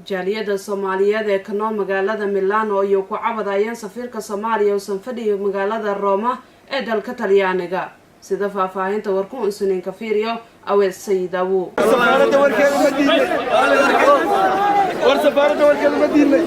jaaliyada Soomaaliyeed ee ka nool magaalada Milano iyo ku cabanayaan safiirka Soomaaliya oo sanfadhiyo magaalada Roma ee dalka Talyaaniga sida faahfaahinta warku Isniin ka fiiriyo aweed Saydawu safaarada warkeeda Madiine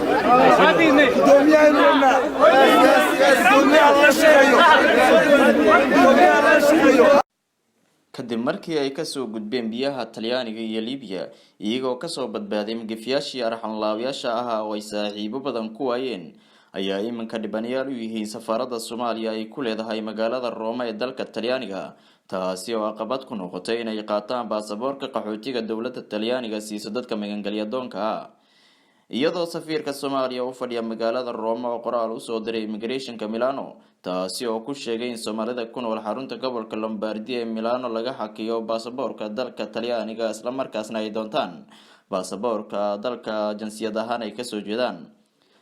kadib markii ay ka soo gudbeen biyaha Talyaaniga iyo Liibiya iyagoo ka soo badbaaday magafiyashii arxan-laawayaasha ah oo ay saaxiibo badan ku waayeen ayaa iminka dhibanayaal u yihiin safaarada Soomaaliya ay ku leedahay magaalada Roma ee dalka Talyaaniga taasi oo caqabad ku noqotay inay qaataan baasaboorka qaxootiga dawladda Talyaaniga siiso dadka magangalya doonka ah iyadoo safiirka Soomaaliya u fadhiya magaalada Roma oo qoraal u soo diray immigrationka Milano taasi oo ku sheegay in Soomaalida ku nool xarunta gobolka Lombardia ee Milano laga xakiyo baasaboorka dalka Talyaaniga isla markaasna ay doontaan baasaboorka dalka jinsiyad ahaan ay ka soo jeedaan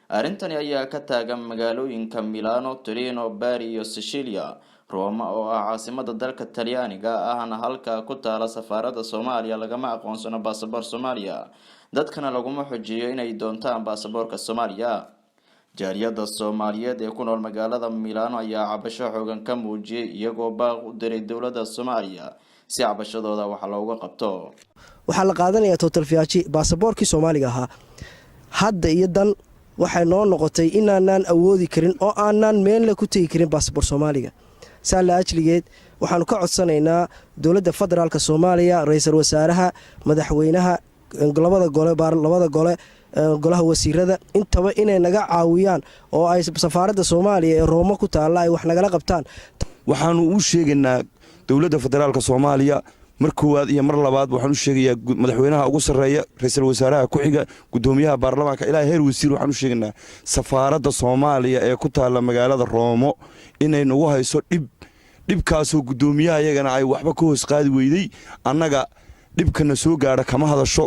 arintani ayaa ka taagan magaalooyinka Milano, Torino, Bari iyo Sicilia Roma oo ah caasimadda dalka Talyaaniga ahna halka ku taala safaarada Soomaaliya lagama aqoonsano baasaboor Soomaaliya dadkana laguma xujiyo inay doontaan baasaboorka Soomaaliya jaaliyada Soomaaliyeed ee ku nool magaalada Milano ayaa cabasho xoogan ka muujiyay iyagoo baaq u diray dawladda Soomaaliya si cabashadooda wax looga qabto waxa la qaadanayaa total fiyachi baasaboorkii Soomaaliga ahaa hadda iyo dan waxay noo noqotay inaanaan awoodi karin oo aanan meel la ku tagi karin baasaboor Soomaaliga saala ajligeed waxaanu ka codsanaynaa dawladda federaalka Soomaaliya ra'iisul wasaaraha madaxweynaha labada gole golaha wasiirada intaba inay naga caawiyaan oo ay safaarada Soomaaliya ee Roma ku taala ay wax nagala qabtaan waxaanu u sheegaynaa dawladda federaalka Soomaaliya mar koowaad iyo mar labaad waxaan u sheegayaa madaxweynaha ugu sareeya ra'iisul wasaaraha ku xiga gudoomiyaha baarlamaanka ilaa heer wasiir waxaan u sheegaynaa safaarada Soomaaliya ee ku taala magaalada Roma inay nagu hayso dhibkaas oo gudoomiyaha iyagana ay waxba ka hoos qaadi weeyday annaga dhibkana soo gaara kama hadasho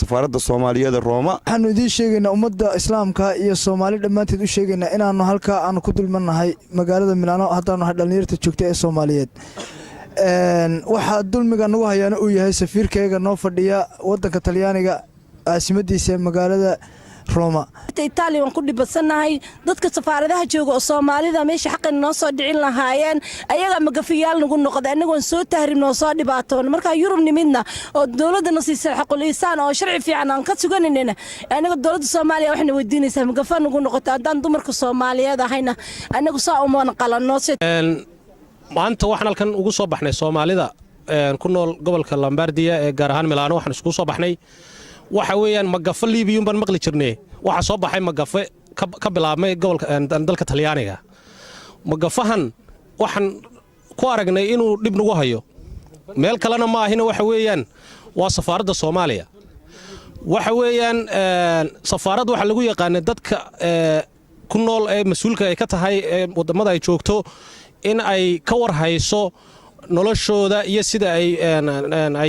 safaarada Soomaaliyeed ee Roma waxaanu idin sheegaynaa ummadda islaamka iyo Soomaali dhamaanteed u sheegaynaa inaanu halka aan ku dulmanahay magaalada Milano haddaanu dhalinyarta joogta ee Soomaaliyeed waxa dulmiga nagu hayana uu yahay safiirkayga noo fadhiya wadanka Talyaaniga caasimadiisa magaalada Roma Italy waan ku dhibadsanahay dadka safaaradaha jooga oo Soomaalida meesha xaqan noo soo dhicin lahaayeen ayaga magafiyaal nagu noqday anagoon soo tahriibno soo dhibaatoon marka Yurub nimidna oo dawladda siisay xaqul insaan oo sharci fiican aan ka suganayna anaga dawladda Soomaaliya waxna weydiinaysaa magafaan nagu noqotay hadaan dumarka Soomaaliyeed ahayna anagu saa uma qalanno maanta waxaan halkan ugu soo baxnay Soomaalida ku nool gobolka Lombardia ee gaar ahaan Milano waxaan isku soo baxnay waxa weeyaan magafa Liibiya baan maqli jirnay waxa soo baxay magafa ka bilaabmay gobolka dalka Talyaaniga magafahan waxaan ku aragnay inuu dib nagu hayo meel kalena ma ahina waxa weeyaan waa safaarada Soomaaliya waxa weeyaan safaarad waxa lagu yaqaan dadka ku nool ee mas'uulka ay ka tahay wadamada ay joogto in ay ka war hayso noloshooda iyo sida ay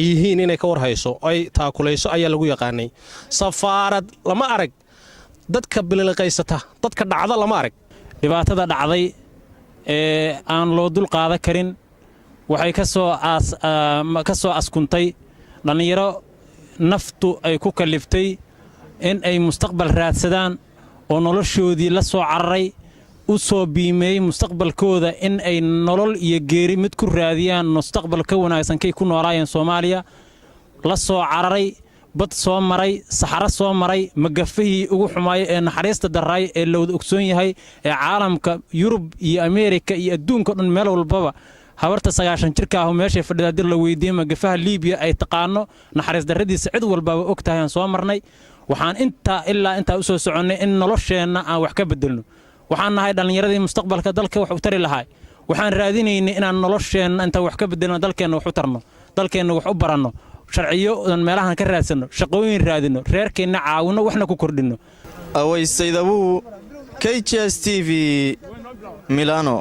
yihiin inay ka war hayso ay taakulayso ayaa lagu yaqaanay safaarad lama arag dadka bililqaysata dadka dhacda lama arag dhibaatada dhacday ee aan loo dul qaadan karin waxay ka soo askuntay dhalinyaro naftu ay ku kaliftay in ay mustaqbal raadsadaan oo noloshoodii la soo cararay u soo biimeey mustaqbalkooda in ay nolol iyo geeri mid ku raadiyaan mustaqbal ka wanaagsan kay ku noolaayeen Soomaaliya la soo cararay bad soo maray saxara soo maray magafihii ugu xumaayay ee naxariista daray ee loo ogsoon yahay ee caalamka Yurub iyo Ameerika iyo adduunka dhan meel walbaba habarta 90 jirka ah meesha fadhida dir la weydiiyay magafaha Liibiya ay taqaano naxariis darradiisa cid walba og tahay aan soo marnay waxaan inta u soo soconay in nolosheena aan wax ka bedelno waxaan nahay dhalinyaradii mustaqbalka dalka wax u tari lahaay waxaan raadinaynay inaan nolosheena inta wax ka bedelno dalkeena wax u tarno dalkeena wax u baranno sharciyo meelahan ka raadsano shaqooyin raadino reerkeena caawino waxna ku kordhino away Saydawu KHS TV Milano